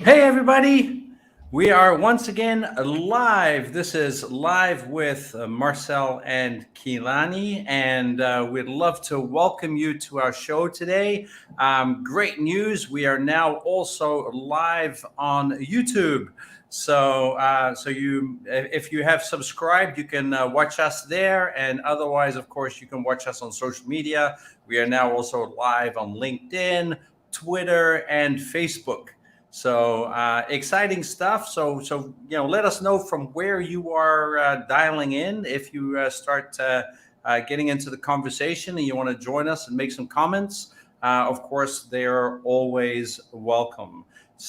Hey, everybody. We are once again live. This is Live with Marcel and Kilani, and we'd love to welcome you to our show today. Great news. We are now also live on YouTube. If you have subscribed, you can watch us there. And otherwise, of course, you can watch us on social media. We are now also live on LinkedIn, Twitter, and Facebook. Exciting stuff. Let us know from where you are dialing in. If you start getting into the conversation and you want to join us and make some comments, of course, they are always welcome.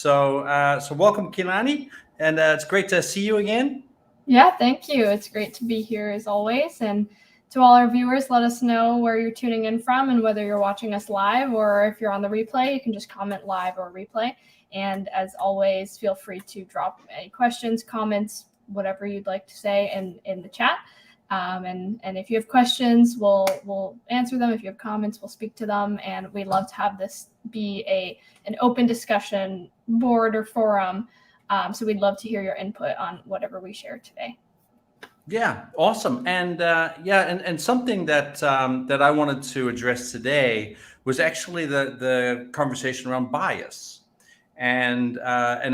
Welcome, Kilani, and it's great to see you again. Yeah, thank you. It's great to be here as always. And to all our viewers, let us know where you're tuning in from and whether you're watching us live or if you're on the replay, you can just comment live or replay. And as always, feel free to drop any questions, comments, whatever you'd like to say in the chat. And if you have questions, we'll answer them. If you have comments, we'll speak to them. And we love to have this be an open discussion board or forum. So we'd love to hear your input on whatever we share today. Yeah, awesome. And something that I wanted to address today was actually the conversation around bias, and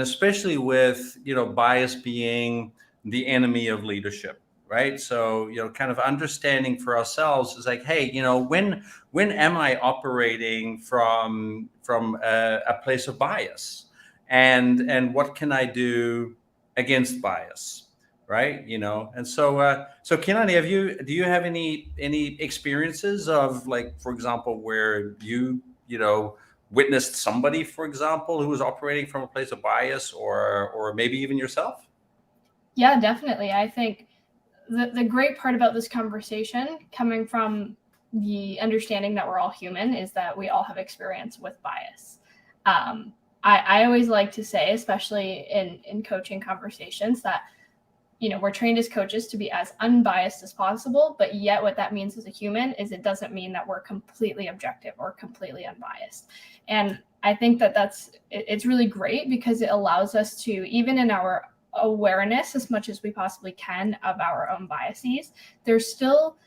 especially with bias being the enemy of leadership, right? So kind of understanding for ourselves is like, hey, when am I operating from a place of bias, and what can I do against bias? Right, so Kenan, do you have any experiences of, like, for example, where you witnessed somebody, for example, who was operating from a place of bias, or maybe even yourself? Yeah, definitely. I think the great part about this conversation, coming from the understanding that we're all human, is that we all have experience with bias. I always like to say, especially in coaching conversations, that we're trained as coaches to be as unbiased as possible, but yet what that means as a human is it doesn't mean that we're completely objective or completely unbiased. And I think it's really great because it allows us to, even in our awareness as much as we possibly can of our own biases, there's still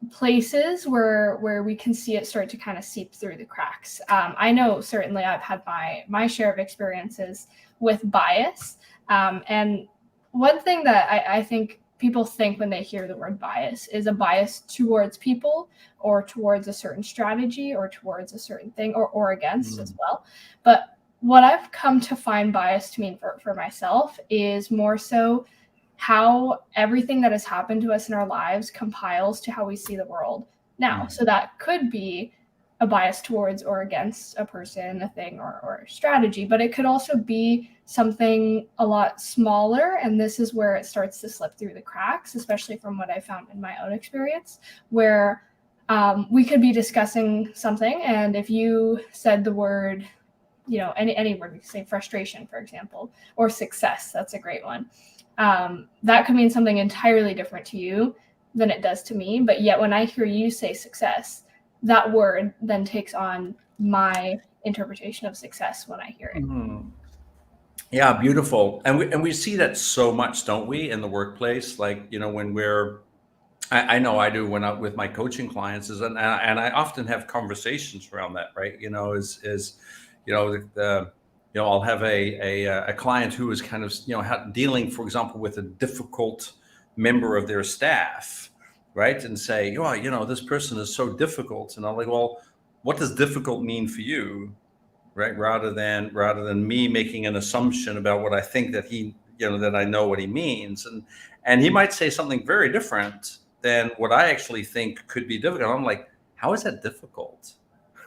places where we can see it start to kind of seep through the cracks. I know certainly I've had my share of experiences with bias, and one thing that I think people think when they hear the word bias is a bias towards people or towards a certain strategy or towards a certain thing or against as well. But what I've come to find bias to mean for myself is more so how everything that has happened to us in our lives compiles to how we see the world now. So that could be a bias towards or against a person, a thing, or a strategy, but it could also be something a lot smaller. And this is where it starts to slip through the cracks, especially from what I found in my own experience, where we could be discussing something. And if you said the word, any word, we could say frustration, for example, or success, that's a great one. That could mean something entirely different to you than it does to me. But yet when I hear you say success, that word then takes on my interpretation of success when I hear it. Mm-hmm. Yeah, beautiful. And we see that so much, don't we, in the workplace? Like, when I know I do when I with my coaching clients, and I often have conversations around that, right? Is I'll have a client who is kind of dealing, for example, with a difficult member of their staff, right? And say, oh, this person is so difficult, and I'm like, well, what does difficult mean for you? Right, rather than me making an assumption about what I think that that I know what he means, and he might say something very different than what I actually think could be difficult. I'm like, how is that difficult?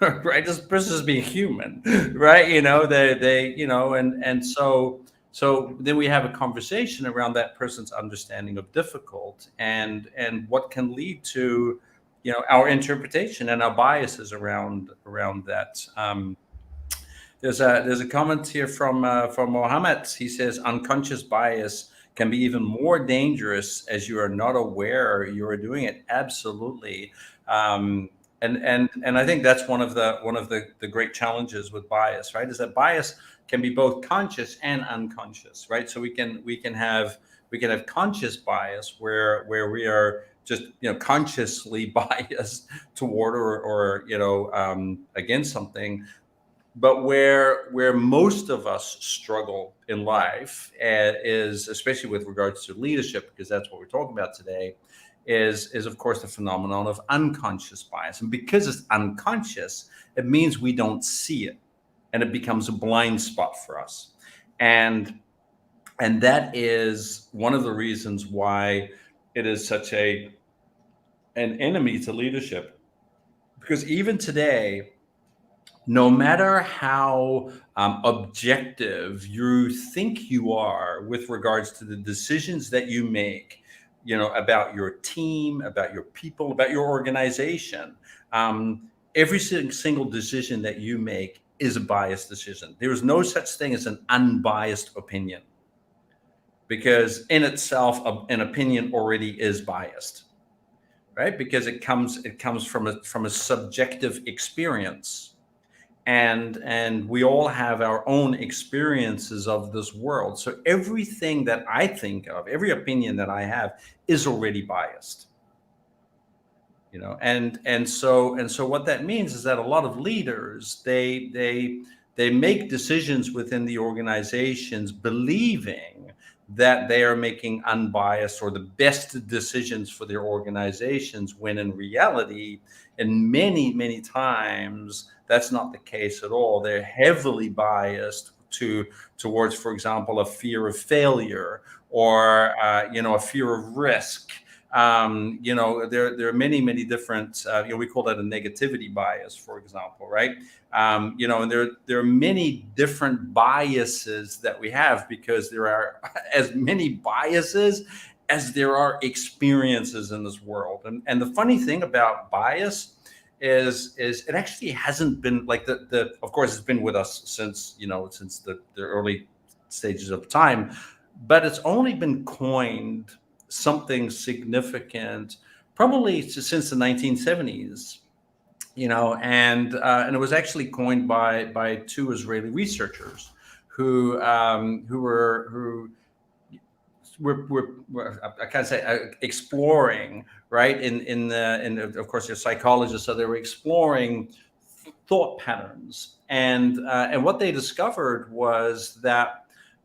Right, this person is being human, right? And so then we have a conversation around that person's understanding of difficult, and what can lead to our interpretation and our biases around that. There's a comment here from Mohammed. He says unconscious bias can be even more dangerous as you are not aware you are doing it. Absolutely. And I think that's one of the great challenges with bias, right? Is that bias can be both conscious and unconscious, right? So we can have conscious bias where we are just consciously biased toward or against something, but where most of us struggle in life is, especially with regards to leadership, because that's what we're talking about today, is of course the phenomenon of unconscious bias. And because it's unconscious, it means we don't see it, and it becomes a blind spot for us. And and that is one of the reasons why it is such an enemy to leadership, because even today, no matter how objective you think you are with regards to the decisions that you make, about your team, about your people, about your organization, every single decision that you make is a biased decision. There is no such thing as an unbiased opinion, because in itself, an opinion already is biased, right? Because it comes from a subjective experience, and we all have our own experiences of this world. So everything that I think of, every opinion that I have, is already biased. And so what that means is that a lot of leaders, they make decisions within the organizations believing that they are making unbiased or the best decisions for their organizations, when in reality, and many times, that's not the case at all. They're heavily biased towards, for example, a fear of failure, or a fear of risk. There are many different. We call that a negativity bias, for example, right? And there are many different biases that we have, because there are as many biases as there are experiences in this world. And the funny thing about bias is it actually hasn't been like the of course, it's been with us since the early stages of time, but it's only been coined something significant probably since the 1970s. And it was actually coined by two Israeli researchers who were I can't say exploring, right? Of course, they're psychologists, so they were exploring thought patterns, and what they discovered was that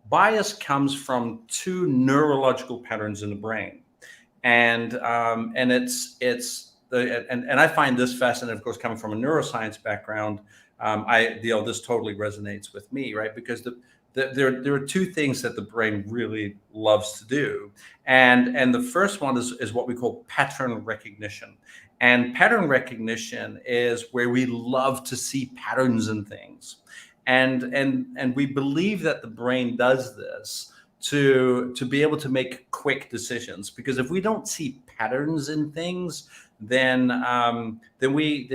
bias comes from two neurological patterns in the brain, and and I find this fascinating, of course, coming from a neuroscience background. This totally resonates with me, right? Because there are two things that the brain really loves to do, and the first one is what we call pattern recognition. And pattern recognition is where we love to see patterns in things, and we believe that the brain does this to be able to make quick decisions. Because if we don't see patterns in things, then we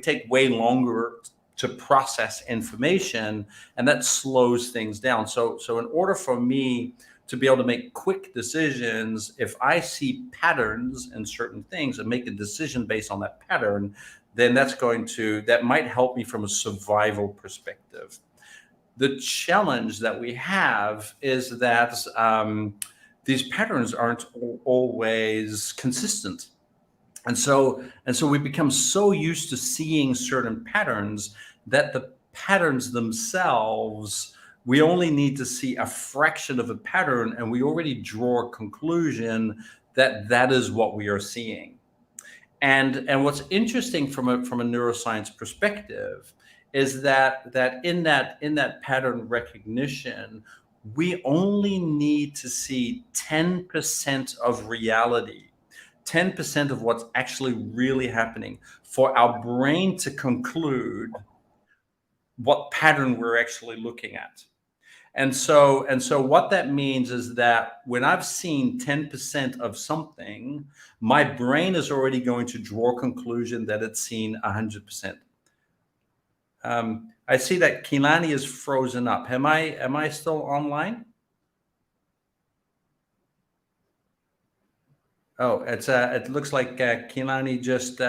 take way longer to process information, and that slows things down. So in order for me to be able to make quick decisions, if I see patterns in certain things and make a decision based on that pattern, then that might help me from a survival perspective. The challenge that we have is that these patterns aren't always consistent. And so we become so used to seeing certain patterns that the patterns themselves, we only need to see a fraction of a pattern, and we already draw a conclusion that that is what we are seeing. And what's interesting from a neuroscience perspective is that in that pattern recognition, we only need to see 10% of reality, 10% of what's actually really happening, for our brain to conclude what pattern we're actually looking at. And so what that means is that when I've seen 10% of something, my brain is already going to draw a conclusion that it's seen 100%. I see that Kilani is frozen up. Am I still online? Oh, it looks like Kilani just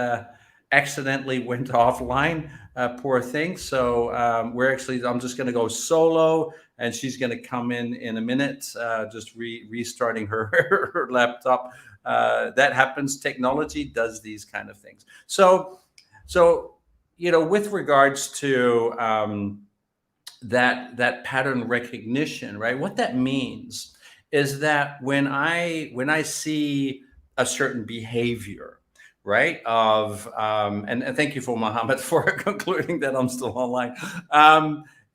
accidentally went offline, poor thing. So I'm just going to go solo, and she's going to come in a minute, just restarting her, her laptop. That happens. Technology does these kind of things. So with regards to that pattern recognition, right? What that means is that when I see a certain behavior, right? And thank you for Mohammed for concluding that I'm still online.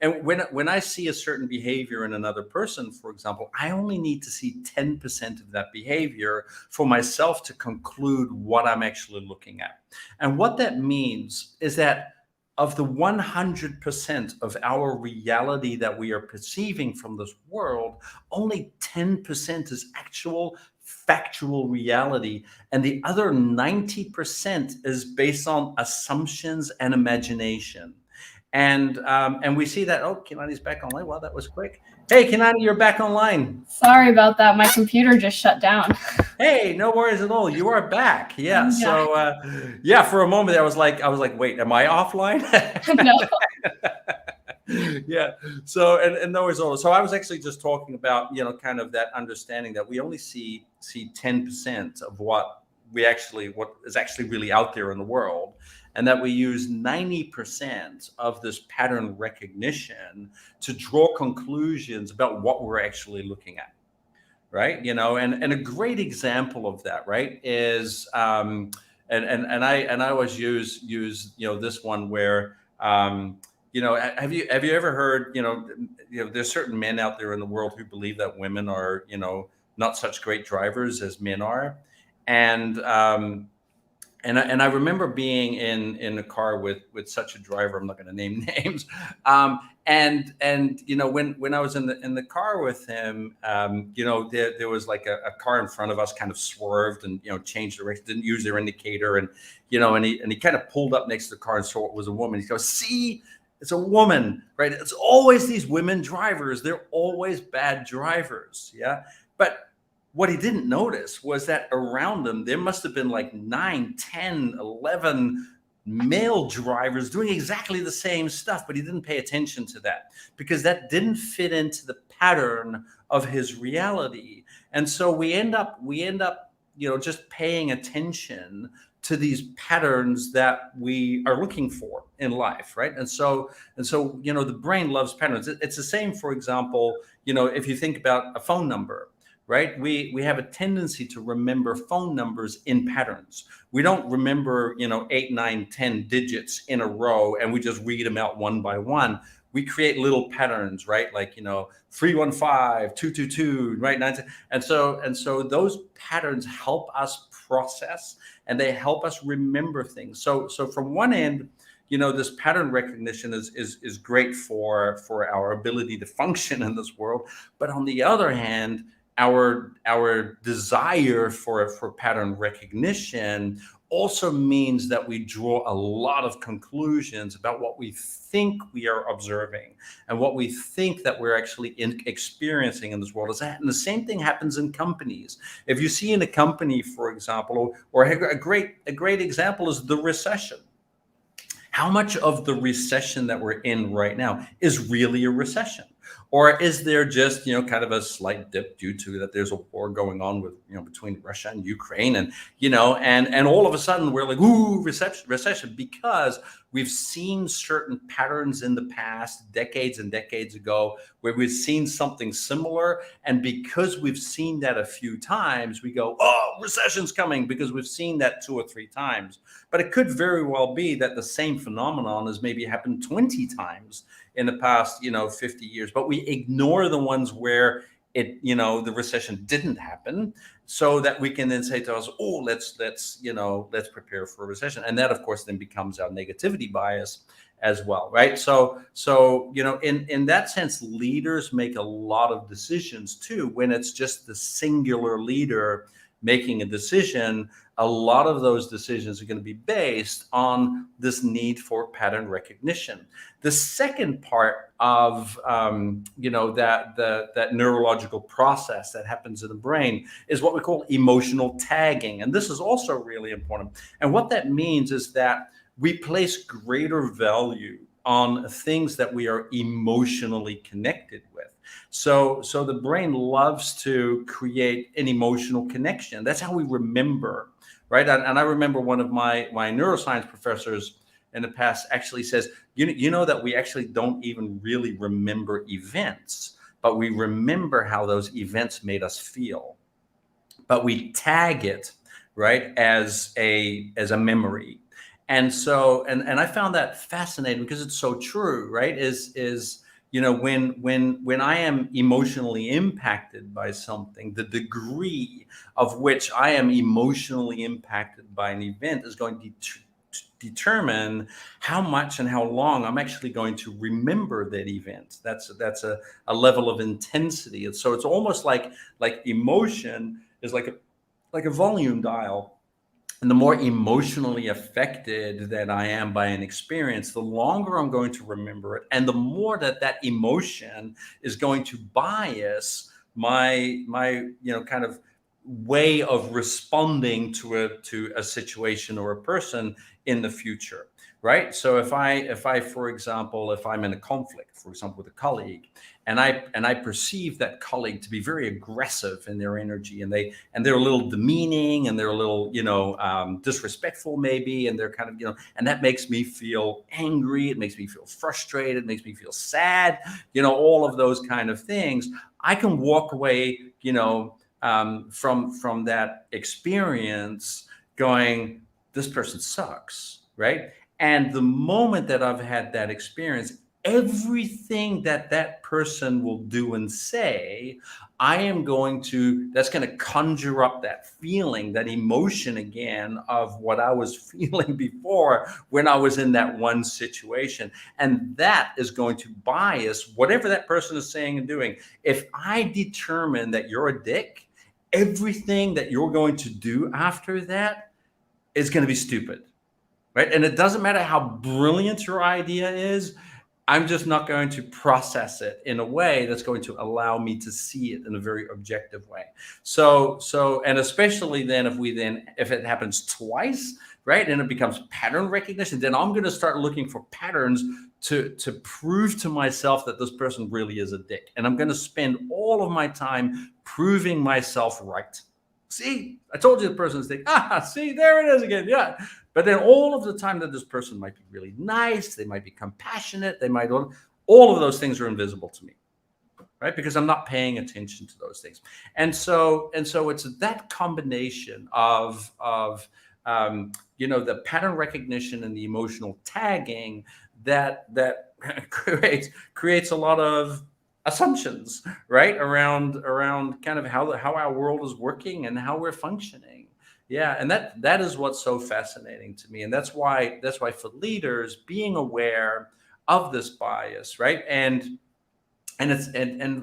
And when I see a certain behavior in another person, for example, I only need to see 10% of that behavior for myself to conclude what I'm actually looking at. And what that means is that of the 100% of our reality that we are perceiving from this world, only 10% is actual factual reality. And the other 90% is based on assumptions and imagination. And we see that, oh, Kilani's back online. Well, that was quick. Hey, Kilani, you're back online. Sorry about that. My computer just shut down. Hey, no worries at all. You are back. Yeah. So, yeah, for a moment, I was like, wait, am I offline? No. Yeah. So, and no worries at all. So I was actually just talking about, kind of that understanding that we only see 10% of what is actually really out there in the world, and that we use 90% of this pattern recognition to draw conclusions about what we're actually looking at. Right. And a great example of that, right, is and I always use this one where have you ever heard there's certain men out there in the world who believe that women are not such great drivers as men are. And I remember being in a car with such a driver. I'm not going to name names. And when I was in the car with him, there was like a car in front of us kind of swerved and changed direction, didn't use their indicator, and he kind of pulled up next to the car and saw it was a woman. He goes, "See, it's a woman, right? It's always these women drivers. They're always bad drivers." Yeah, but what he didn't notice was that around him, there must have been like 9, 10, 11 male drivers doing exactly the same stuff, but he didn't pay attention to that because that didn't fit into the pattern of his reality. And so we end up, just paying attention to these patterns that we are looking for in life, right? And so the brain loves patterns. It's the same, for example, if you think about a phone number, right? We have a tendency to remember phone numbers in patterns. We don't remember, 8, 9, 10 digits in a row, and we just read them out one by one. We create little patterns, right? Like, 315, 222, right? 9, and so those patterns help us process, and they help us remember things. So from one end, this pattern recognition is great for our ability to function in this world. But on the other hand, our desire for pattern recognition also means that we draw a lot of conclusions about what we think we are observing and what we think that we're actually experiencing in this world. And the same thing happens in companies. If you see in a company, for example, or a great example is the recession. How much of the recession that we're in right now is really a recession? Or is there just, kind of a slight dip due to that there's a war going on with, between Russia and Ukraine, and, and all of a sudden we're like, ooh, recession, because we've seen certain patterns in the past, decades and decades ago, where we've seen something similar. And because we've seen that a few times, we go, oh, recession's coming, because we've seen that 2 or 3 times. But it could very well be that the same phenomenon has maybe happened 20 times in the past, 50 years, but we ignore the ones where the recession didn't happen, so that we can then say to us, oh, let's prepare for a recession. And that, of course, then becomes our negativity bias as well, right? So in that sense, leaders make a lot of decisions too, when it's just the singular leader making a decision, a lot of those decisions are going to be based on this need for pattern recognition. The second part of that neurological process that happens in the brain is what we call emotional tagging, and this is also really important. And what that means is that we place greater value on things that we are emotionally connected with. So the brain loves to create an emotional connection. That's how we remember, right? And I remember one of my neuroscience professors in the past actually says, you know that we actually don't even really remember events, but we remember how those events made us feel. But we tag it, right, as a memory. And so and I found that fascinating because it's so true, right? Is when I am emotionally impacted by something, the degree of which I am emotionally impacted by an event is going to determine how much and how long I'm actually going to remember that event. That's a level of intensity. And so it's almost like emotion is like a volume dial. And the more emotionally affected that I am by an experience, the longer I'm going to remember it, and the more that emotion is going to bias my kind of way of responding to a situation or a person in the future, right? So if I for example, if I'm in a conflict, for example, with a colleague, and I perceive that colleague to be very aggressive in their energy, and they're a little demeaning, and they're a little disrespectful maybe, and they're kind of and that makes me feel angry, it makes me feel frustrated, it makes me feel sad, all of those kind of things. I can walk away from that experience going, this person sucks, right? And the moment that I've had that experience, everything that person will do and say, that's going to conjure up that feeling, that emotion again of what I was feeling before when I was in that one situation. And that is going to bias whatever that person is saying and doing. If I determine that you're a dick, everything that you're going to do after that is going to be stupid, right? And it doesn't matter how brilliant your idea is, I'm just not going to process it in a way that's going to allow me to see it in a very objective way. So, and especially then if it happens twice, right, and it becomes pattern recognition, then I'm going to start looking for patterns to prove to myself that this person really is a dick. And I'm going to spend all of my time proving myself right. See, I told you the person's dick. See, there it is again. Yeah. But then all of the time that this person might be really nice, they might be compassionate, all of those things are invisible to me, right? Because I'm not paying attention to those things. And so it's that combination of the pattern recognition and the emotional tagging that creates a lot of assumptions, right, around kind of how our world is working and how we're functioning. Yeah, and that is what's so fascinating to me, and that's why for leaders, being aware of this bias, right, and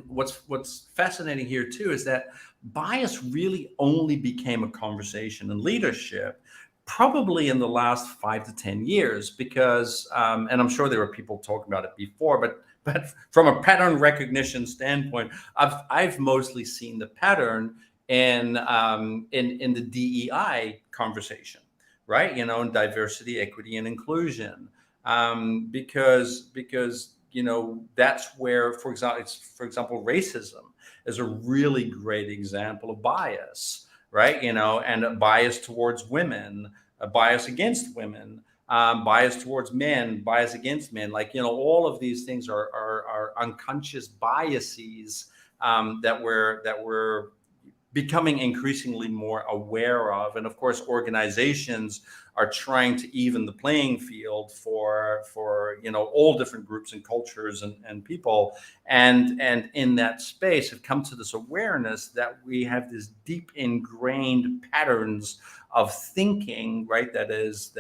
what's fascinating here too is that bias really only became a conversation in leadership probably in the last 5 to 10 years, because and I'm sure there were people talking about it before, but from a pattern recognition standpoint, I've mostly seen the pattern in the DEI conversation, right? In diversity, equity, and inclusion, because that's where, for example, racism is a really great example of bias, right? And a bias towards women, a bias against women, bias towards men, bias against men. All of these things are unconscious biases that we're becoming increasingly more aware of. And of course, organizations are trying to even the playing field for all different groups and cultures and people. And in that space have come to this awareness that we have this deep ingrained patterns of thinking, right? That is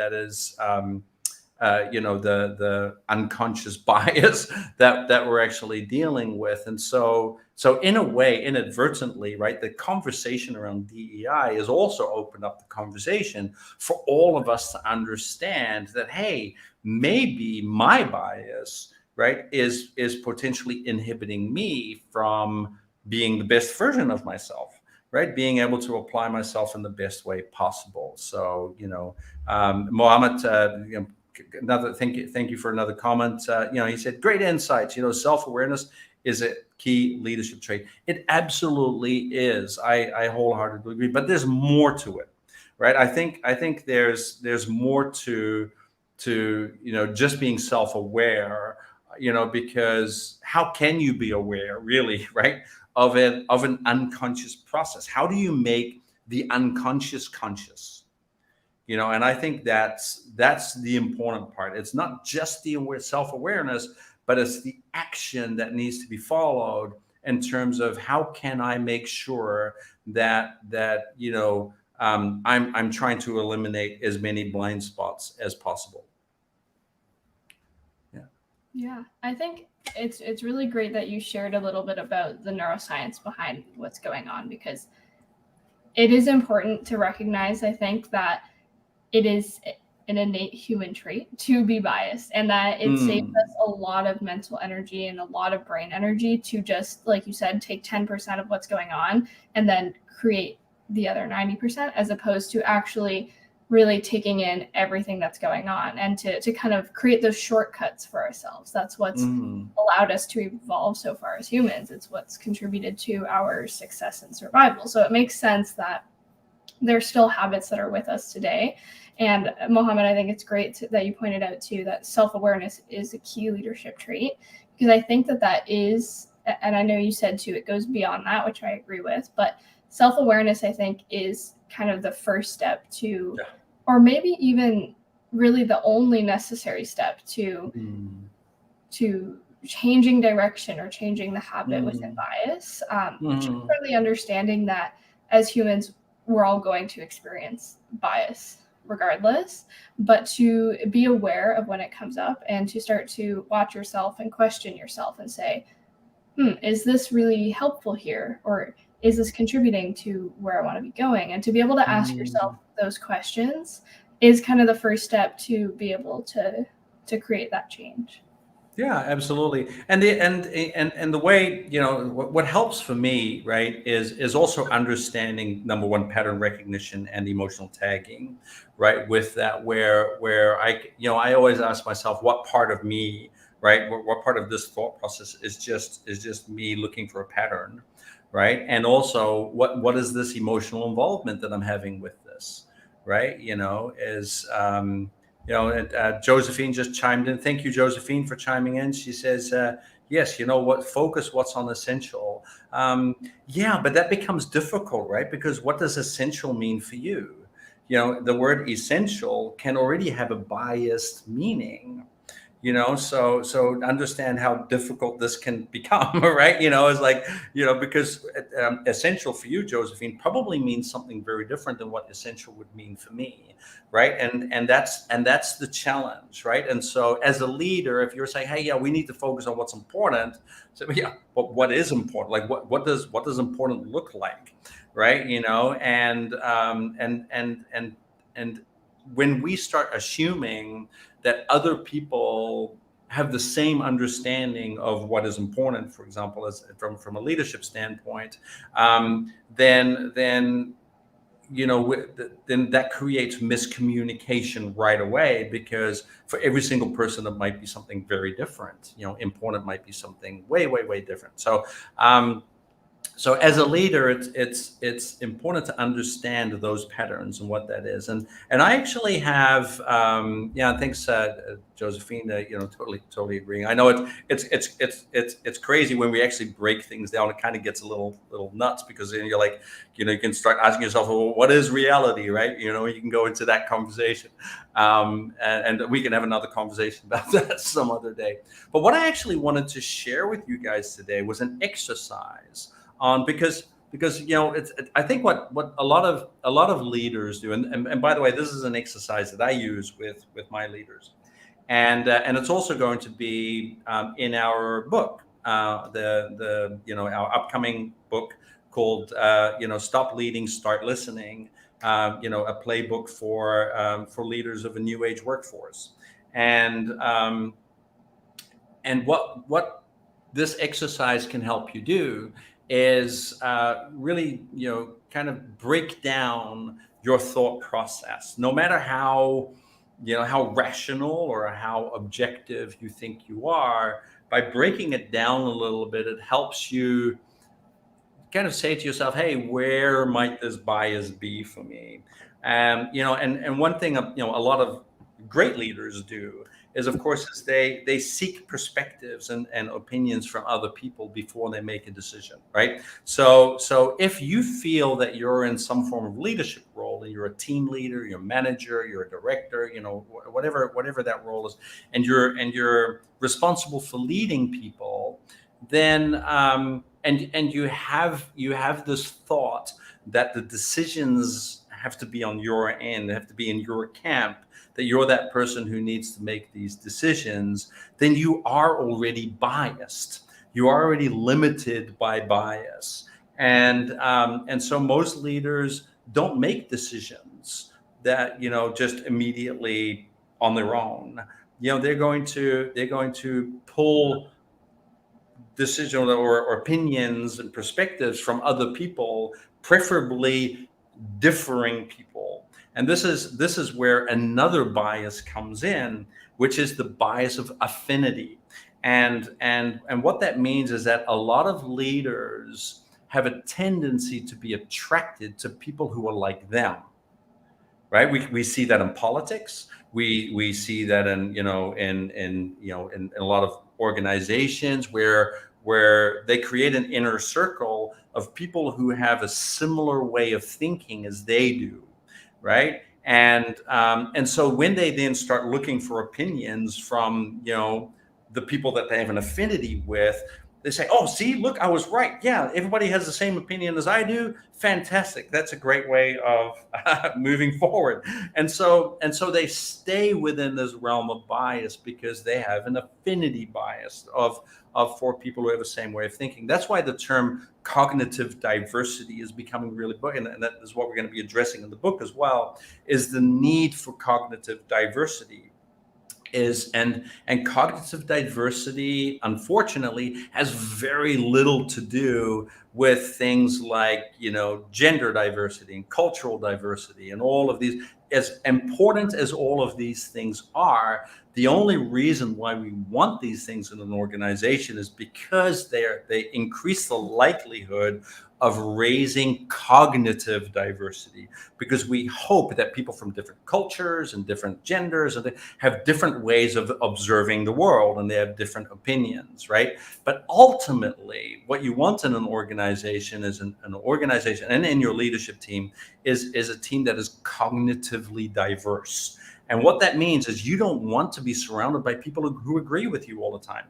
the unconscious bias that we're actually dealing with. And so in a way, inadvertently, right, the conversation around DEI has also opened up the conversation for all of us to understand that, hey, maybe my bias, right, is potentially inhibiting me from being the best version of myself, right, being able to apply myself in the best way possible. So Mohammed, another thank you for another comment. He said, great insights. Self-awareness is a key leadership trait. It absolutely is. I wholeheartedly agree, but there's more to it, right? I think there's more to just being self-aware, because how can you be aware, really, right, of an unconscious process? How do you make the unconscious conscious? And I think that's the important part. It's not just the self-awareness, but it's the action that needs to be followed in terms of how can I make sure that I'm trying to eliminate as many blind spots as possible. Yeah, I think it's really great that you shared a little bit about the neuroscience behind what's going on, because it is important to recognize, I think, that it is an innate human trait to be biased, and that it saves us a lot of mental energy and a lot of brain energy to just, like you said, take 10% of what's going on and then create the other 90%, as opposed to actually really taking in everything that's going on and to kind of create those shortcuts for ourselves. That's what's allowed us to evolve so far as humans. It's what's contributed to our success and survival. So it makes sense that there's still habits that are with us today. And Mohammed, I think it's great that you pointed out too that self-awareness is a key leadership trait, because I think that is, and I know you said too, it goes beyond that, which I agree with, but self-awareness, I think, is kind of the first step to, or maybe even really the only necessary step to changing direction or changing the habit within bias. Just really understanding that as humans, we're all going to experience bias regardless, but to be aware of when it comes up and to start to watch yourself and question yourself and say, is this really helpful here? Or is this contributing to where I want to be going? And to be able to ask yourself those questions is kind of the first step to be able to create that change. Yeah, absolutely. And the way, what helps for me, right, is also understanding, number one, pattern recognition and emotional tagging, right, with that, where I always ask myself, what part of me, right, what part of this thought process is just me looking for a pattern, right? And also, what is this emotional involvement that I'm having with this, right? Josephine just chimed in. Thank you, Josephine, for chiming in. She says, yes, focus what's on essential. Yeah, but that becomes difficult, right? Because what does essential mean for you? The word essential can already have a biased meaning. So understand how difficult this can become, right? It's like, because essential for you, Josephine, probably means something very different than what essential would mean for me, right? And that's the challenge, right? And so as a leader, if you're saying, hey, yeah, we need to focus on what's important, so yeah, but what is important? Like what does important look like, right? And when we start assuming that other people have the same understanding of what is important, for example, as from a leadership standpoint, then that creates miscommunication right away, because for every single person it might be something very different. Important might be something way, way, way different. So as a leader, it's important to understand those patterns and what that is. And I actually have, thanks, Josephine. Totally agreeing. I know it's crazy when we actually break things down. It kind of gets a little nuts, because then you're like, you can start asking yourself, well, what is reality, right? You can go into that conversation, and we can have another conversation about that some other day. But what I actually wanted to share with you guys today was an exercise on, because I think what a lot of leaders do, and by the way, this is an exercise that I use with my leaders, and it's also going to be in our book, our upcoming book called Stop Leading, Start Listening. A playbook for leaders of a new age workforce, and what this exercise can help you do is really, kind of break down your thought process, no matter how rational or how objective you think you are. By breaking it down a little bit, it helps you kind of say to yourself, hey, where might this bias be for me? And one thing, a lot of great leaders do is, of course, is they seek perspectives and opinions from other people before they make a decision, right? So if you feel that you're in some form of leadership role, and you're a team leader, you're a manager, you're a director, whatever that role is, and you're responsible for leading people, then and you have this thought that the decisions have to be on your end, they have to be in your camp, that you're that person who needs to make these decisions, then you are already biased. You are already limited by bias, and so most leaders don't make decisions that just immediately on their own. They're going to pull decision or opinions and perspectives from other people, preferably differing people. And this is where another bias comes in, which is the bias of affinity. And what that means is that a lot of leaders have a tendency to be attracted to people who are like them, right? We see that in politics. We see that in a lot of organizations where they create an inner circle of people who have a similar way of thinking as they do, right? And so when they then start looking for opinions from the people that they have an affinity with, they say, "Oh, see, look, I was right. Yeah, everybody has the same opinion as I do. Fantastic. That's a great way of moving forward." And so they stay within this realm of bias because they have an affinity bias of for people who have the same way of thinking. That's why the term cognitive diversity is becoming really big, and that is what we're going to be addressing in the book as well, is the need for cognitive diversity. And cognitive diversity, unfortunately, has very little to do with things like gender diversity and cultural diversity and all of these. As important as all of these things are, the only reason why we want these things in an organization is because they increase the likelihood of raising cognitive diversity, because we hope that people from different cultures and different genders and they have different ways of observing the world, and they have different opinions, right? But ultimately, what you want in an organization is an organization, and in your leadership team, is a team that is cognitively diverse. And what that means is you don't want to be surrounded by people who agree with you all the time.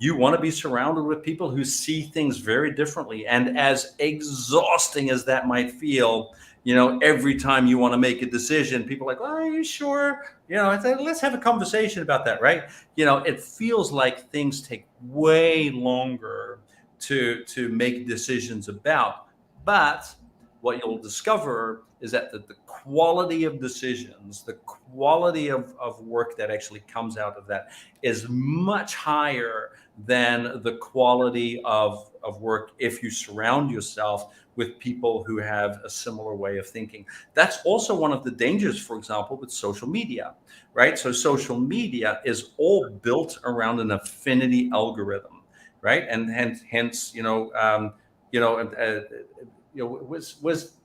You want to be surrounded with people who see things very differently. And as exhausting as that might feel, every time you want to make a decision, people are like, "Oh, are you sure?" Let's have a conversation about that, right? It feels like things take way longer to make decisions about. But what you'll discover is that the quality of decisions, the quality of work that actually comes out of that is much higher than the quality of work if you surround yourself with people who have a similar way of thinking. That's also one of the dangers, for example, with social media, right? So social media is all built around an affinity algorithm, right? And hence, was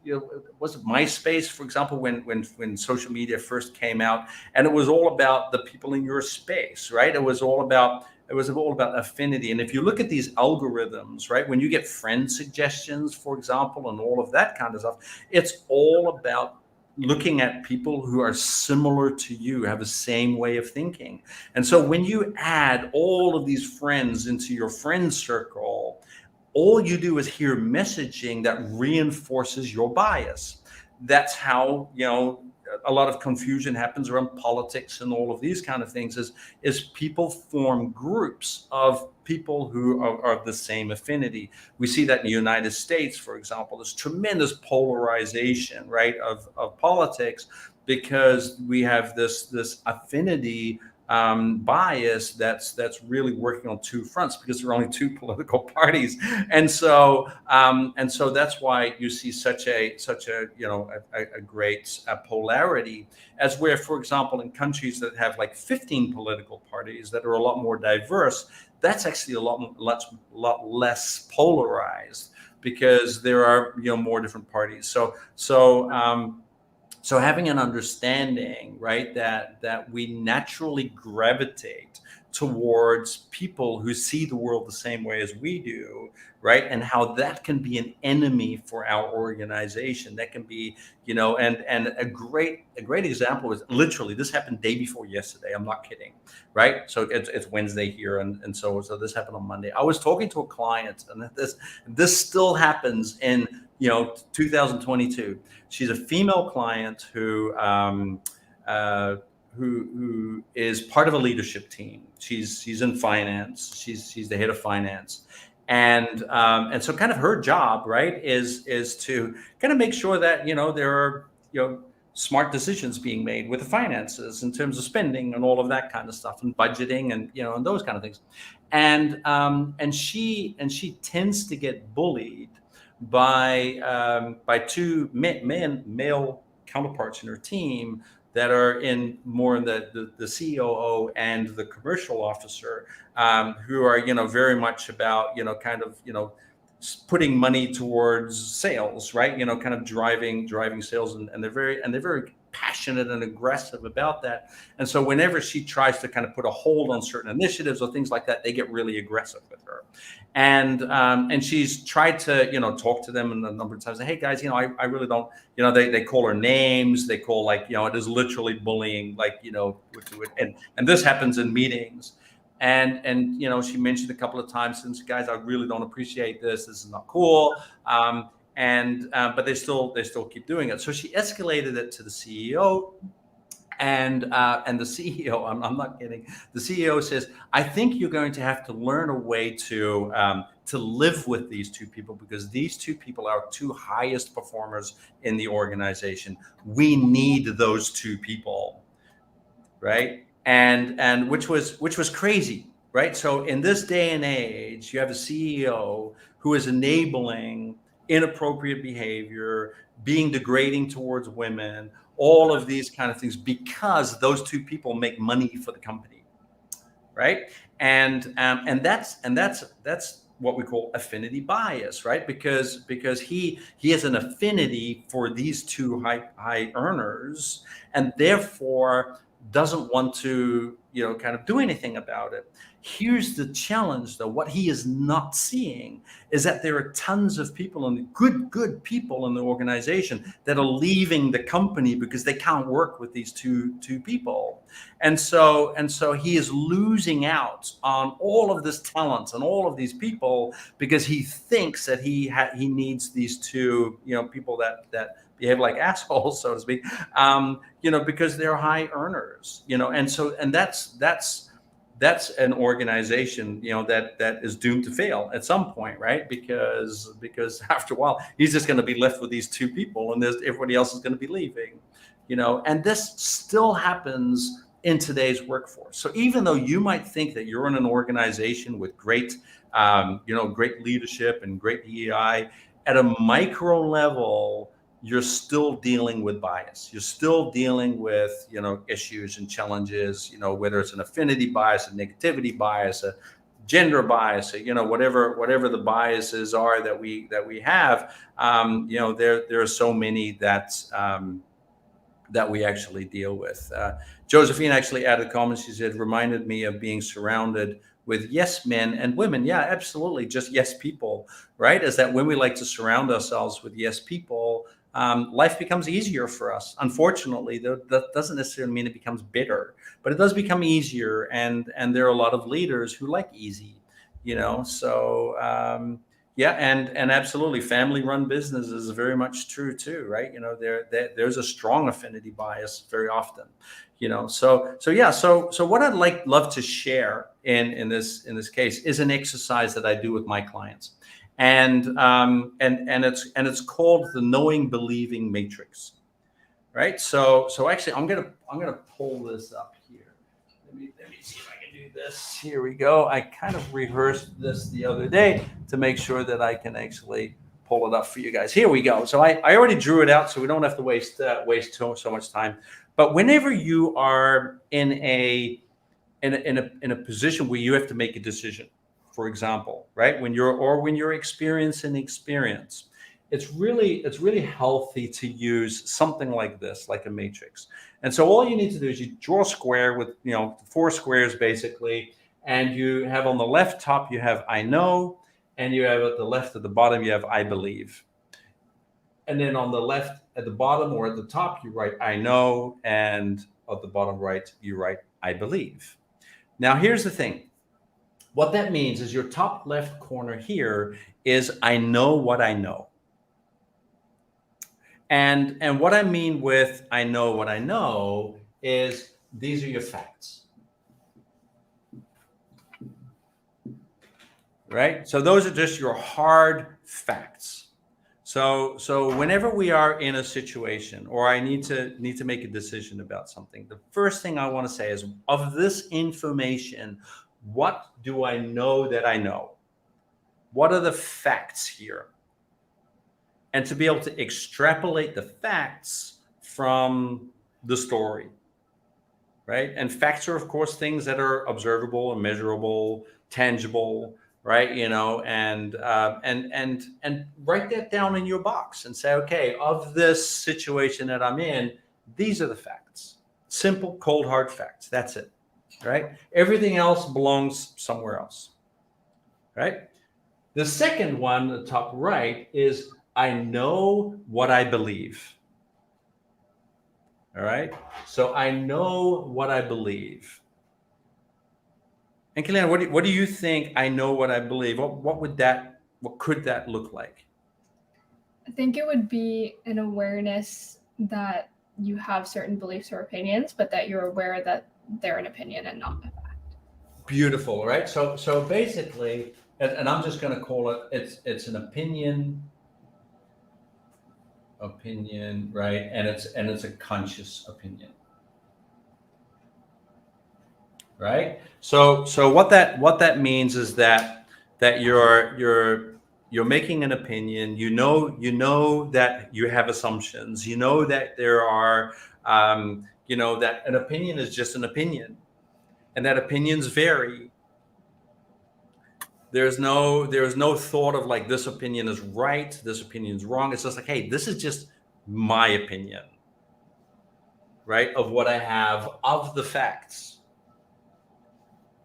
it MySpace, for example, when social media first came out, and it was all about the people in your space, right? It was all about affinity. And if you look at these algorithms, right, when you get friend suggestions, for example, and all of that kind of stuff, it's all about looking at people who are similar to you, have the same way of thinking. And so when you add all of these friends into your friend circle, all you do is hear messaging that reinforces your bias. That's how a lot of confusion happens around politics and all of these kind of things is people form groups of people who are of the same affinity. We see that in the United States, for example. There's tremendous polarization, right, of politics, because we have this affinity bias that's really working on two fronts, because there are only two political parties, and so that's why you see such a a great polarity, as where, for example, in countries that have like 15 political parties that are a lot more diverse, that's actually a lot less polarized, because there are more different parties. So having an understanding, right, that we naturally gravitate towards people who see the world the same way as we do, right, and how that can be an enemy for our organization. That can be, and a great example is, literally, this happened day before yesterday. I'm not kidding, right? So it's Wednesday here, and so this happened on Monday. I was talking to a client, and this still happens in 2022. She's a female client who is part of a leadership team. She's in finance. She's the head of finance, and so kind of her job, right, is to kind of make sure that there are smart decisions being made with the finances in terms of spending and all of that kind of stuff, and budgeting, and and those kind of things, and she tends to get bullied by two male counterparts in her team that are more in the COO and the commercial officer, who are very much about kind of putting money towards sales, right? Kind of driving sales, and they're very passionate and aggressive about that. And so whenever she tries to kind of put a hold on certain initiatives or things like that, they get really aggressive with her. And she's tried to talk to them a number of times. Hey guys, I really don't. They call her names. They call, like, it is literally bullying, like, and this happens in meetings. And she mentioned a couple of times, since, guys, I really don't appreciate this. This is not cool. But they still keep doing it. So she escalated it to the CEO. And the CEO, I'm not kidding. The CEO says, I think you're going to have to learn a way to live with these two people, because these two people are two highest performers in the organization. We need those two people, right? And which was crazy, right? So in this day and age, you have a CEO who is enabling inappropriate behavior, being degrading towards women, all of these kind of things, because those two people make money for the company, right? And that's what we call affinity bias, right? Because he has an affinity for these two high earners, and therefore doesn't want to kind of do anything about it. Here's the challenge, though. What he is not seeing is that there are tons of people, and good people in the organization, that are leaving the company because they can't work with these two people. And so he is losing out on all of this talent and all of these people, because he thinks that he needs these two people that behave like assholes, so to speak, because they're high earners, and that's an organization, that is doomed to fail at some point, right? Because after a while, he's just going to be left with these two people, and everybody else is going to be leaving, and this still happens in today's workforce. So even though you might think that you're in an organization with great leadership and great DEI, at a micro level, you're still dealing with bias. You're still dealing with, issues and challenges, whether it's an affinity bias, a negativity bias, a gender bias, whatever the biases are that we have. There are so many that we actually deal with. Josephine actually added a comment. She said, reminded me of being surrounded with yes men and women. Yeah, absolutely. Just yes people, right? Is that when we like to surround ourselves with yes people, life becomes easier for us. Unfortunately, that doesn't necessarily mean it becomes bitter, but it does become easier. And there are a lot of leaders who like easy, so Yeah, and absolutely, family-run businesses is very much true too, right? There's a strong affinity bias very often. So yeah, so what love to share in this case is an exercise that I do with my clients, and it's called the knowing believing matrix, right? So actually, I'm gonna pull this up here. Let me see if I can do this. Here we go. I kind of rehearsed this the other day to make sure that I can actually pull it up for you guys. Here we go. So I already drew it out, so we don't have to waste so much time. But whenever you are in a position where you have to make a decision, for example, right, when you're experiencing experience, it's really healthy to use something like this, like a matrix. And so all you need to do is you draw a square with four squares basically, and you have on the left top you have I know, and you have at the left at the bottom you have I believe. And then on the left at the bottom or at the top you write I know, and at the bottom right you write I believe. Now here's the thing. What that means is your top left corner here is I know what I know. And what I mean with I know what I know is these are your facts. Right? So those are just your hard facts. So whenever we are in a situation or I need to make a decision about something, the first thing I want to say is, of this information, what do I know that I know? What are the facts here? And to be able to extrapolate the facts from the story, right? And facts are, of course, things that are observable and measurable, tangible, right? And write that down in your box and say, okay, of this situation that I'm in, these are the facts. Simple, cold, hard facts. That's it, right? Everything else belongs somewhere else, right? The second one, the top right, is I know what I believe. All right. So I know what I believe. And Kilani, what do you think? I know what I believe. What could that look like? I think it would be an awareness that you have certain beliefs or opinions, but that you're aware that they're an opinion and not a fact. Beautiful, right? So basically, and I'm just going to call it's an opinion, right? And it's a conscious opinion. Right? So what that means is that you're making an opinion. You know that you have assumptions. You know that there are that an opinion is just an opinion, and that opinions vary. There's no thought of like this opinion is right, this opinion is wrong. It's just like, hey, this is just my opinion, right? Of what I have of the facts.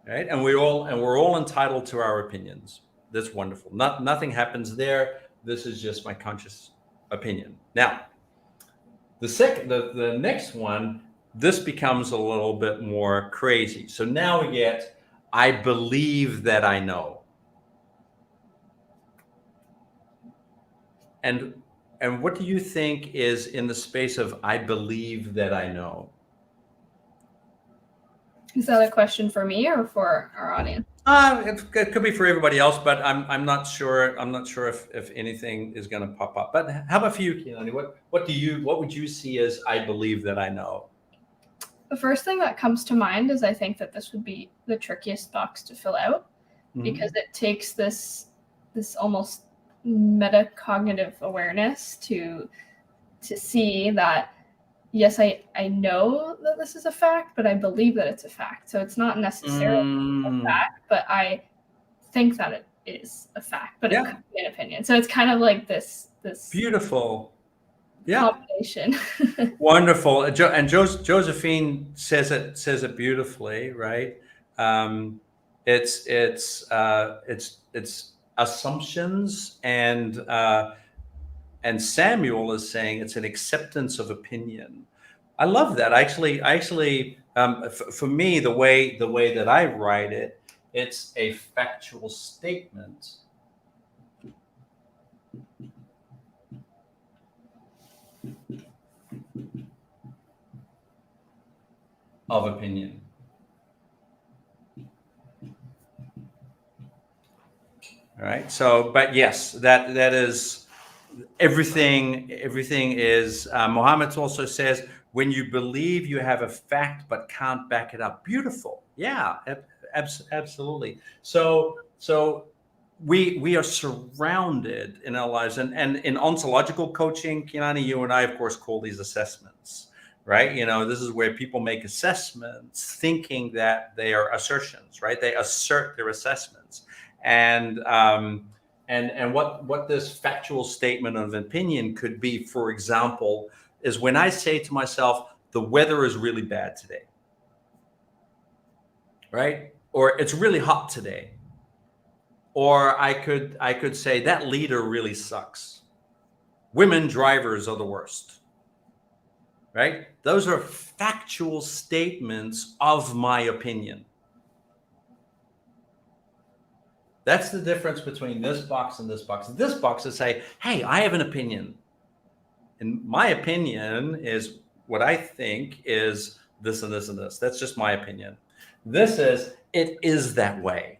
Right? And we're all entitled to our opinions. That's wonderful. Nothing happens there. This is just my conscious opinion. Now, the next one, this becomes a little bit more crazy. So now we get, I believe that I know. And what do you think is in the space of I believe that I know? Is that a question for me or for our audience? It could be for everybody else, but I'm not sure. I'm not sure if anything is going to pop up. But how about for you, Kilani? What would you see as I believe that I know? The first thing that comes to mind is I think that this would be the trickiest box to fill out, because it takes this almost metacognitive awareness to see that, yes, I know that this is a fact, but I believe that it's a fact. So it's not necessarily a fact, but I think that it is a fact, but it could be an opinion. So it's kind of like this beautiful combination. Wonderful. And Josephine says it beautifully, right? It's assumptions, and Samuel is saying it's an acceptance of opinion. I love that. Actually, for me, the way that I write it, it's a factual statement of opinion. All right. So, but yes, that is everything. Everything is. Mohammed also says, when you believe you have a fact but can't back it up. Beautiful. Yeah. Absolutely. So we are surrounded in our lives, and in ontological coaching, Kilani, you and I, of course, call these assessments. Right. This is where people make assessments thinking that they are assertions. Right. They assert their assessments. And what this factual statement of opinion could be, for example, is when I say to myself, the weather is really bad today, right? Or it's really hot today. Or I could say that leader really sucks. Women drivers are the worst, right? Those are factual statements of my opinion. That's the difference between this box and this box. This box is say, hey, I have an opinion. And my opinion is what I think is this and this and this. That's just my opinion. This is, it is that way.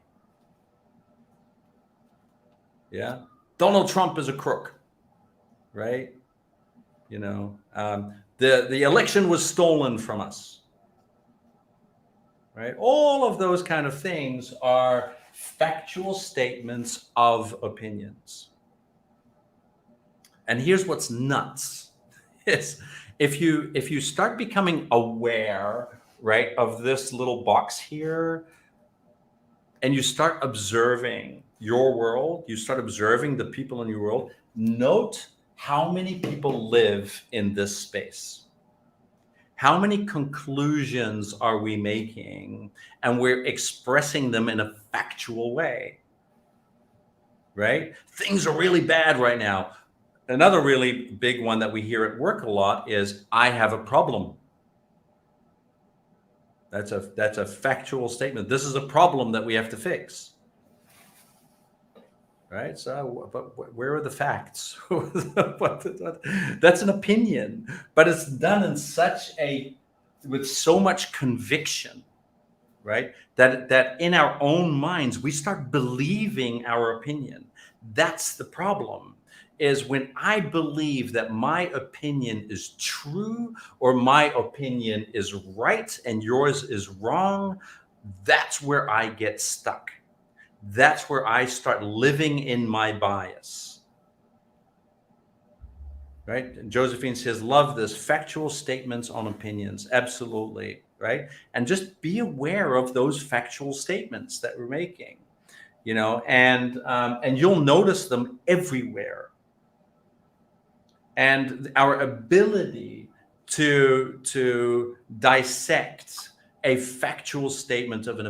Yeah. Donald Trump is a crook, right? The election was stolen from us, right? All of those kind of things are factual statements of opinions. And here's what's nuts is if you start becoming aware, right, of this little box here, and you start observing your world, you start observing the people in your world, note how many people live in this space. How many conclusions are we making, and we're expressing them in a factual way, right? Things are really bad right now. Another really big one that we hear at work a lot is, I have a problem. That's a factual statement. This is a problem that we have to fix. Right? So, but where are the facts? That's an opinion, but it's done in with so much conviction, right? That in our own minds, we start believing our opinion. That's the problem. Is when I believe that my opinion is true, or my opinion is right and yours is wrong, that's where I get stuck. That's where I start living in my bias. Right? And Josephine says, love this, factual statements on opinions. Absolutely. Right? And just be aware of those factual statements that we're making, and you'll notice them everywhere. And our ability to dissect a factual statement of an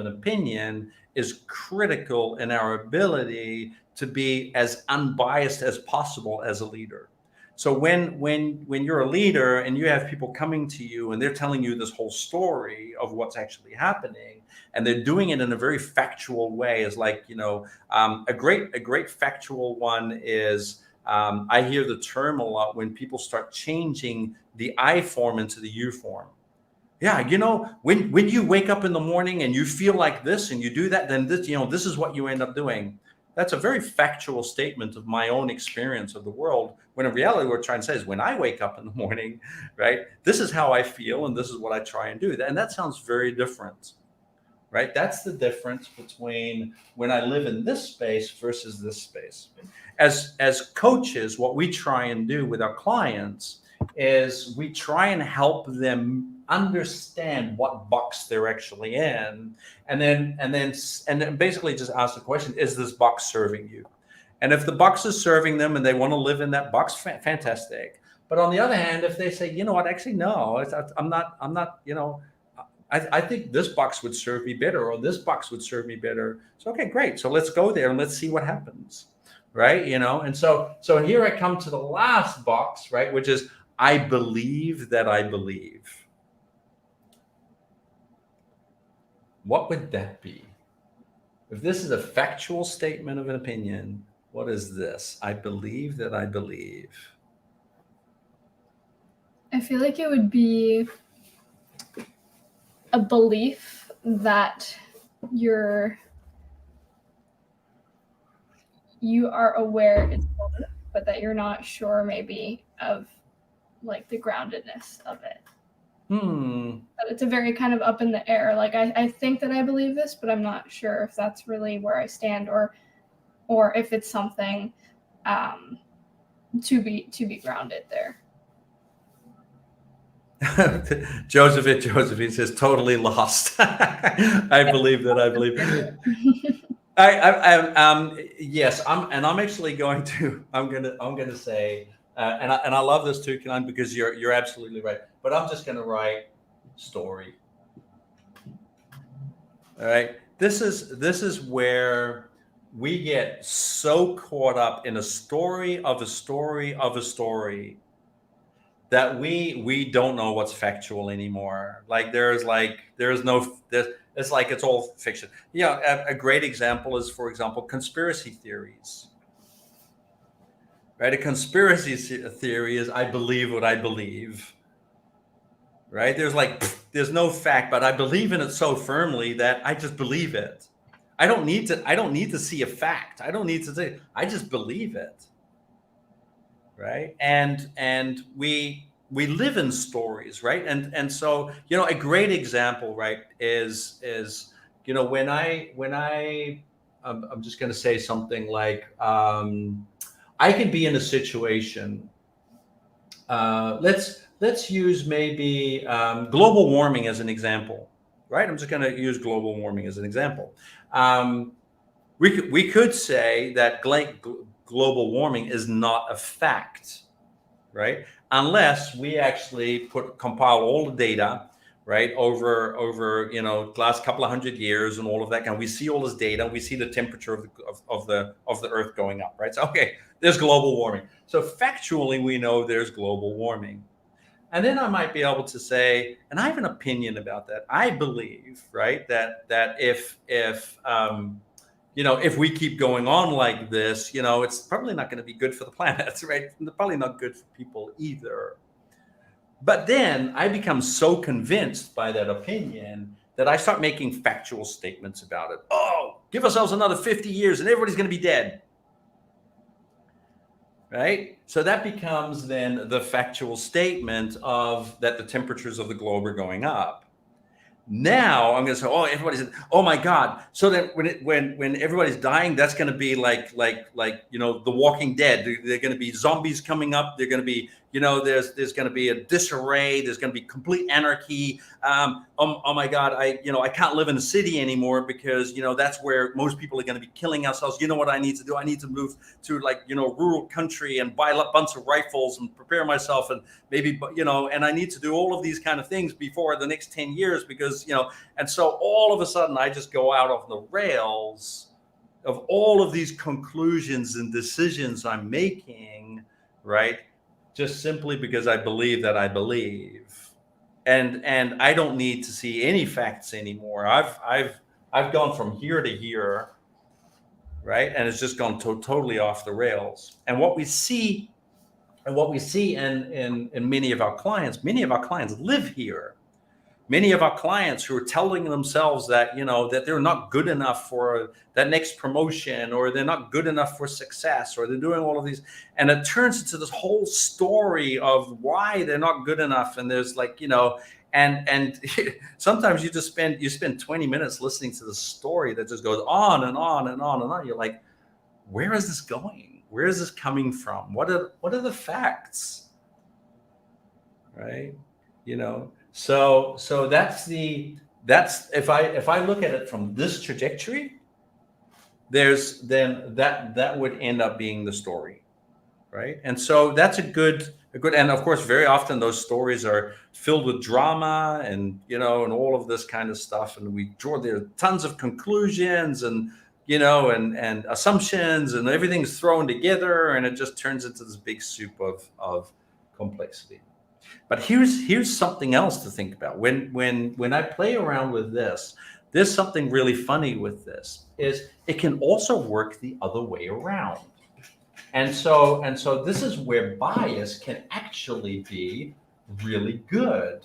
opinion is critical in our ability to be as unbiased as possible as a leader. So when you're a leader and you have people coming to you and they're telling you this whole story of what's actually happening, and they're doing it in a very factual way, is like, a great factual one is, I hear the term a lot when people start changing the I form into the you form. Yeah, when you wake up in the morning and you feel like this and you do that, then this is what you end up doing. That's a very factual statement of my own experience of the world. When in reality, what we're trying to say is, when I wake up in the morning, right, this is how I feel and this is what I try and do. And that sounds very different, right? That's the difference between when I live in this space versus this space. As coaches, what we try and do with our clients is we try and help them understand what box they're actually in, and then basically just ask the question, is this box serving you? And if the box is serving them and they want to live in that box, fantastic. But on the other hand, if they say, what, actually, no, I'm not, I think this box would serve me better, or this box would serve me better. So, okay, great. So let's go there and let's see what happens. Right. And so here I come to the last box, right, which is, I believe that I believe. What would that be? If this is a factual statement of an opinion, what is this? I believe that I believe. I feel like it would be a belief that you are aware it's belief, but that you're not sure maybe of like the groundedness of it. But it's a very kind of up in the air. Like I think that I believe this, but I'm not sure if that's really where I stand, or if it's something to be grounded there. Josephine says totally lost. I believe that. I believe. Yes, I'm actually going to. I'm gonna say, and I love this too, Kilani, because you're absolutely right. But I'm just gonna write story. All right. This is where we get so caught up in a story of a story of a story that we don't know what's factual anymore. Like it's like it's all fiction. Yeah, a great example is, for example, conspiracy theories. Right? A conspiracy theory is I believe what I believe. Right? There's no fact, but I believe in it so firmly that I just believe it. I don't need to see a fact. I don't need to say, I just believe it. Right? And we live in stories, right? And so, a great example, right, is when I'm just going to say something like, I can be in a situation. Let's use maybe global warming as an example, right? I'm just going to use global warming as an example. We could say that global warming is not a fact, right? Unless we actually compile all the data, right, over last couple of hundred years and all of that, and we see all this data, we see the temperature of the Earth going up, right? So okay, there's global warming. So factually, we know there's global warming. And then I might be able to say, and I have an opinion about that. I believe, right, that if we keep going on like this, it's probably not going to be good for the planet, right? And probably not good for people either. But then I become so convinced by that opinion that I start making factual statements about it. Oh, give ourselves another 50 years and everybody's going to be dead. Right? So that becomes then the factual statement of that the temperatures of the globe are going up. Now I'm going to say, oh, everybody's, oh my God. So that when everybody's dying, that's going to be like The Walking Dead. They're going to be zombies coming up. They're going to be, there's going to be a disarray. There's going to be complete anarchy. Oh my God, I can't live in a city anymore because that's where most people are going to be killing ourselves. You know what I need to do? I need to move to rural country and buy a bunch of rifles and prepare myself, and maybe and I need to do all of these kind of things before the next 10 years because and so all of a sudden I just go out of the rails of all of these conclusions and decisions I'm making, right? Just simply because I believe that I believe. And I don't need to see any facts anymore. I've gone from here to here, right? And it's just gone totally off the rails. And what we see in many of our clients live here. Many of our clients who are telling themselves that that they're not good enough for that next promotion, or they're not good enough for success, or they're doing all of these, and it turns into this whole story of why they're not good enough. And there's and sometimes you spend 20 minutes listening to the story that just goes on and on and on and on. You're like, where is this going? Where is this coming from? What are the facts? Right? So that's if I look at it from this trajectory, then that would end up being the story, right? And so that's a good, and of course, very often those stories are filled with drama and and all of this kind of stuff, and there are tons of conclusions and and assumptions, and everything's thrown together, and it just turns into this big soup of complexity. But here's something else to think about. When I play around with this, there's something really funny with this, is it can also work the other way around. And so this is where bias can actually be really good.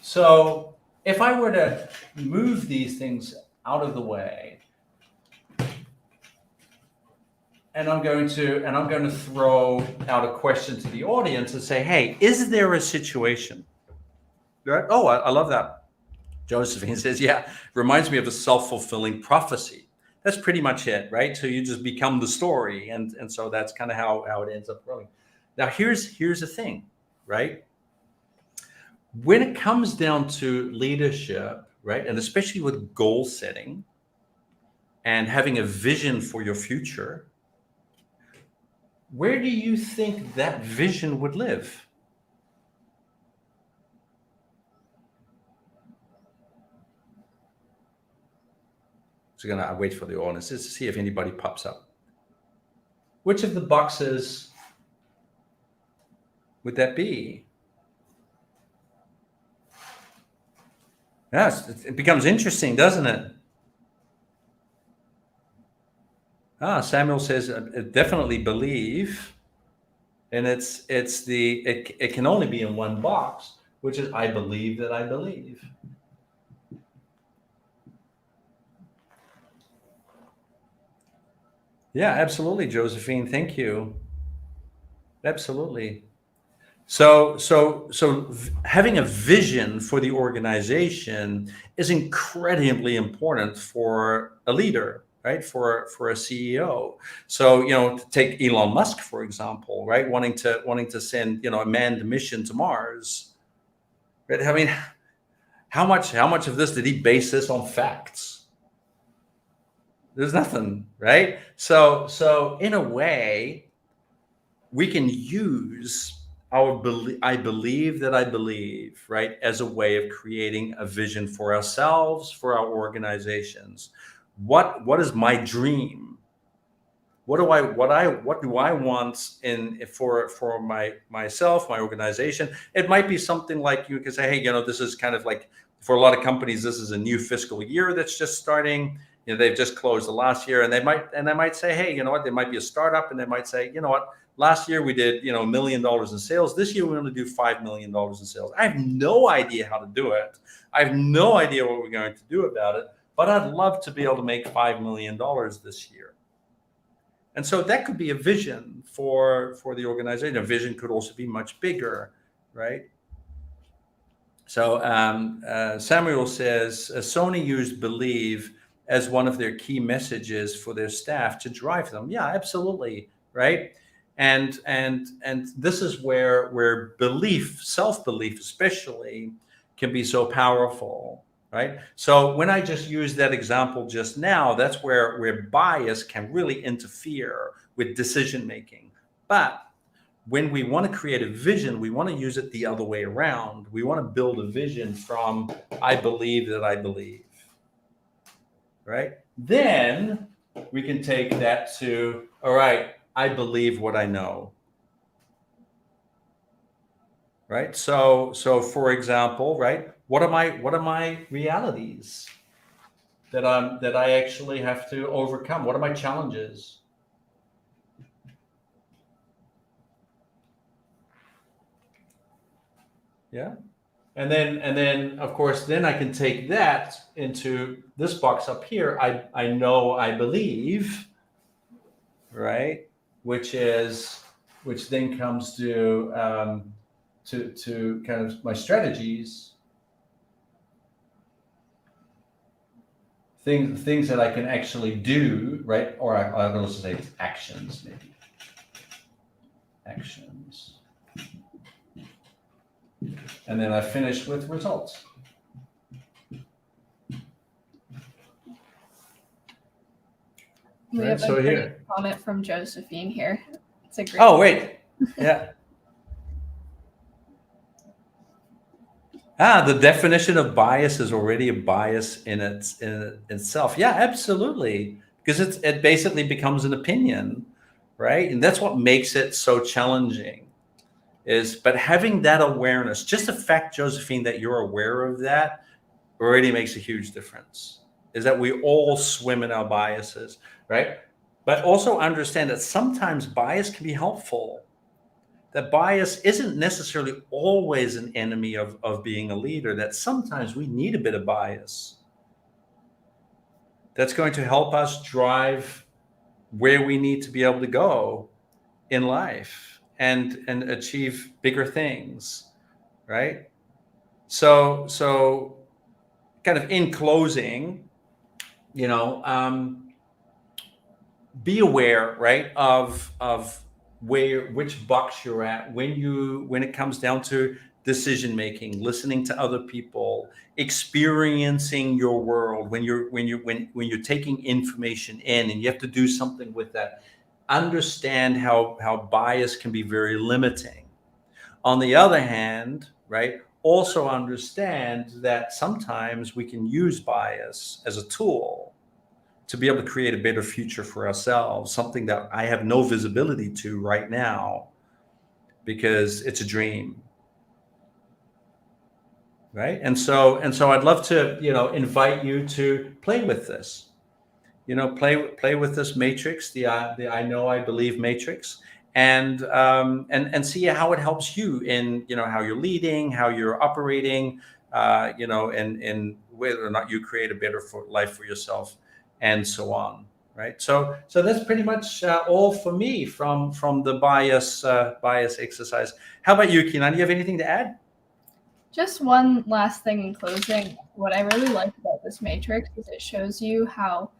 So if I were to move these things out of the way, and I'm going to throw out a question to the audience and say, hey, is there a situation? Right? Oh, I love that. Josephine says, yeah, reminds me of a self-fulfilling prophecy. That's pretty much it, right? So you just become the story. And so that's kind of how it ends up growing. Now, here's the thing, right? When it comes down to leadership, right, and especially with goal setting and having a vision for your future, where do you think that vision would live? So I wait for the audience to see if anybody pops up. Which of the boxes would that be? Yes, it becomes interesting, doesn't it? Samuel says, definitely believe. And it can only be in one box, which is I believe that I believe. Yeah, absolutely, Josephine. Thank you. Absolutely. So having a vision for the organization is incredibly important for a leader, right? For a CEO. So, to take Elon Musk, for example, right? Wanting to send, a manned mission to Mars. Right? I mean, how much of this did he base this on facts? There's nothing, right? So in a way, we can use I believe that I believe, right, as a way of creating a vision for ourselves, for our organizations. What is my dream? What do I want for myself, my organization? It might be something like you can say, hey, this is kind of like for a lot of companies, this is a new fiscal year that's just starting. They've just closed the last year, and they might say, hey, you know what? They might be a startup, and they might say, you know what? Last year we did, $1 million in sales. This year we're going to do $5 million in sales. I have no idea how to do it. I have no idea what we're going to do about it, but I'd love to be able to make $5 million this year. And so that could be a vision for the organization. A vision could also be much bigger, right? So Samuel says Sony used believe as one of their key messages for their staff to drive them. Yeah, absolutely, right? And this is where belief, self-belief especially, can be so powerful, right? So when I just used that example just now, that's where bias can really interfere with decision making. But when we want to create a vision, we want to use it the other way around. We want to build a vision from I believe that I believe, right? Then we can take that to, all right, I believe what I know. Right? So for example, right, what are my realities that I actually have to overcome? What are my challenges? Yeah. And then of course, then I can take that into this box up here. I know I believe, right? Which then comes to kind of my strategies, things that I can actually do, right? Or I'll also say actions, maybe. Actions. And then I finish with results. We have a great comment from Josephine here. It's a great. Oh, wait. Yeah. The definition of bias is already a bias in itself. Yeah, absolutely. Because it basically becomes an opinion, right? And that's what makes it so challenging. But having that awareness, just the fact, Josephine, that you're aware of that already makes a huge difference. Is that we all swim in our biases, right? But also understand that sometimes bias can be helpful. that bias isn't necessarily always an enemy of being a leader, that sometimes we need a bit of bias that's going to help us drive where we need to be able to go in life and achieve bigger things, right? So kind of in closing, you know, be aware, right, of which box you're at when it comes down to decision making, listening to other people, experiencing your world, when you're taking information in and you have to do something with that. Understand how bias can be very limiting. On the other hand, right, also understand that sometimes we can use bias as a tool to be able to create a better future for ourselves, something that I have no visibility to right now because it's a dream, right? And so I'd love to, invite you to play with this. Play with this matrix, the I know I believe matrix, and see how it helps you in, how you're leading, how you're operating, and whether or not you create a better life for yourself, and so on. Right. So that's pretty much all for me from the bias exercise. How about you, Keenan? Do you have anything to add? Just one last thing in closing. What I really like about this matrix is it shows you how,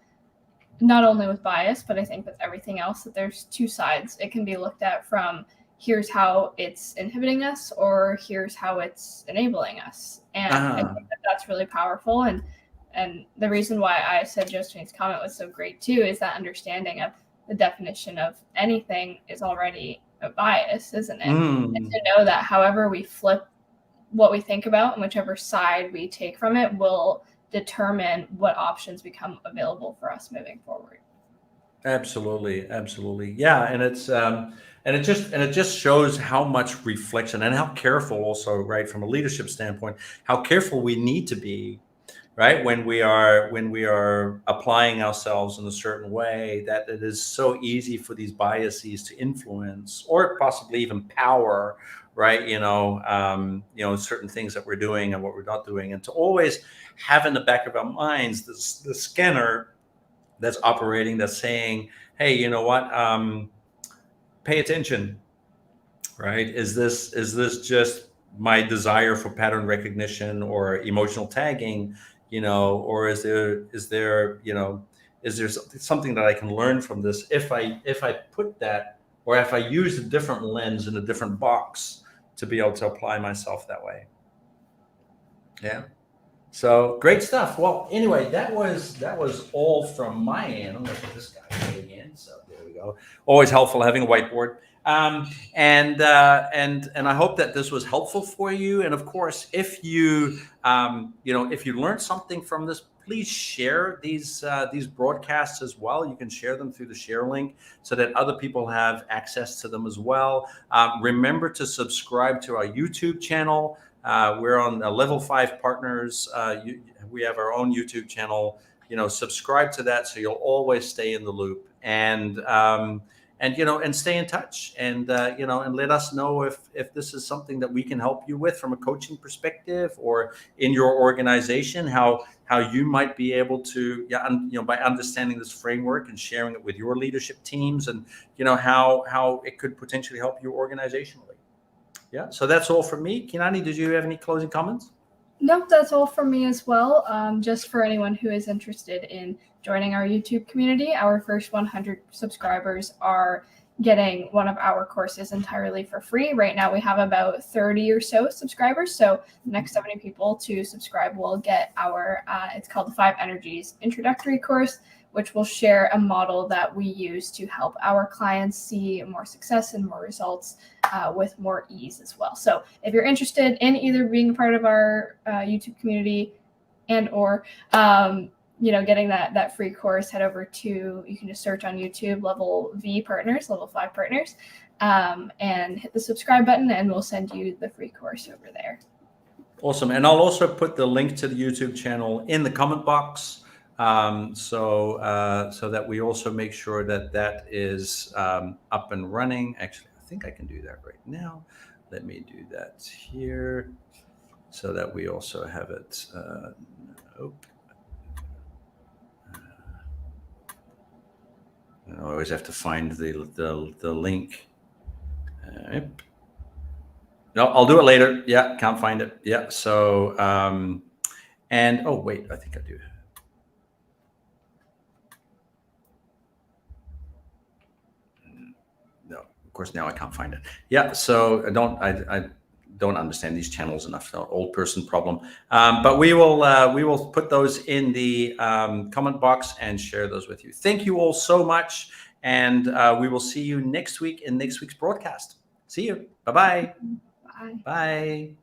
not only with bias, but I think with everything else, that there's two sides. It can be looked at from here's how it's inhibiting us, or here's how it's enabling us. And I think that that's really powerful. And the reason why I said Josephine's comment was so great too is that understanding of the definition of anything is already a bias, isn't it? And to know that however we flip what we think about and whichever side we take from it will determine what options become available for us moving forward. Absolutely, absolutely, yeah, and it just shows how much reflection and how careful also, right, from a leadership standpoint, how careful we need to be, right, when we are applying ourselves in a certain way, that it is so easy for these biases to influence or possibly even power, right, certain things that we're doing and what we're not doing, and to always have in the back of our minds the scanner that's operating, that's saying, hey, you know what, pay attention, right? Is this just my desire for pattern recognition or emotional tagging, or is there something that I can learn from this if I put that, or if I use a different lens in a different box to be able to apply myself that way. Yeah. So great stuff. Well, anyway, that was all from my end. I'm gonna put this guy again. So there we go. Always helpful having a whiteboard. And I hope that this was helpful for you. And of course, if you learned something from this, please share these broadcasts as well. You can share them through the share link so that other people have access to them as well. Remember to subscribe to our YouTube channel. We're on Level 5 Partners. We have our own YouTube channel. Subscribe to that so you'll always stay in the loop, and stay in touch, and let us know if this is something that we can help you with from a coaching perspective or in your organization, how you might be able to, by understanding this framework and sharing it with your leadership teams, and how it could potentially help you organizationally. Yeah. So that's all from me. Kilani, did you have any closing comments? Nope, that's all from me as well. Just for anyone who is interested in joining our YouTube community, our first 100 subscribers are getting one of our courses entirely for free. Right now we have about 30 or so subscribers. So the next 70 people to subscribe will get our, it's called the 5 Energies introductory course, which will share a model that we use to help our clients see more success and more results with more ease as well. So if you're interested in either being a part of our YouTube community or getting that free course, head over to, you can just search on YouTube, Level 5 Partners, and hit the subscribe button, and we'll send you the free course over there. Awesome. And I'll also put the link to the YouTube channel in the comment box, so that we also make sure that is up and running. Actually, I think I can do that right now. Let me do that here so that we also have it. Nope. I always have to find the link. No, I'll do it later. Yeah, can't find it. Yeah. So, and oh wait, I think I do. No, of course now I can't find it. Yeah. So I don't understand these channels enough. No, old person problem. But we will put those in the comment box and share those with you. Thank you all so much, and we will see you next week in next week's broadcast. See you. Bye-bye. Bye. Bye.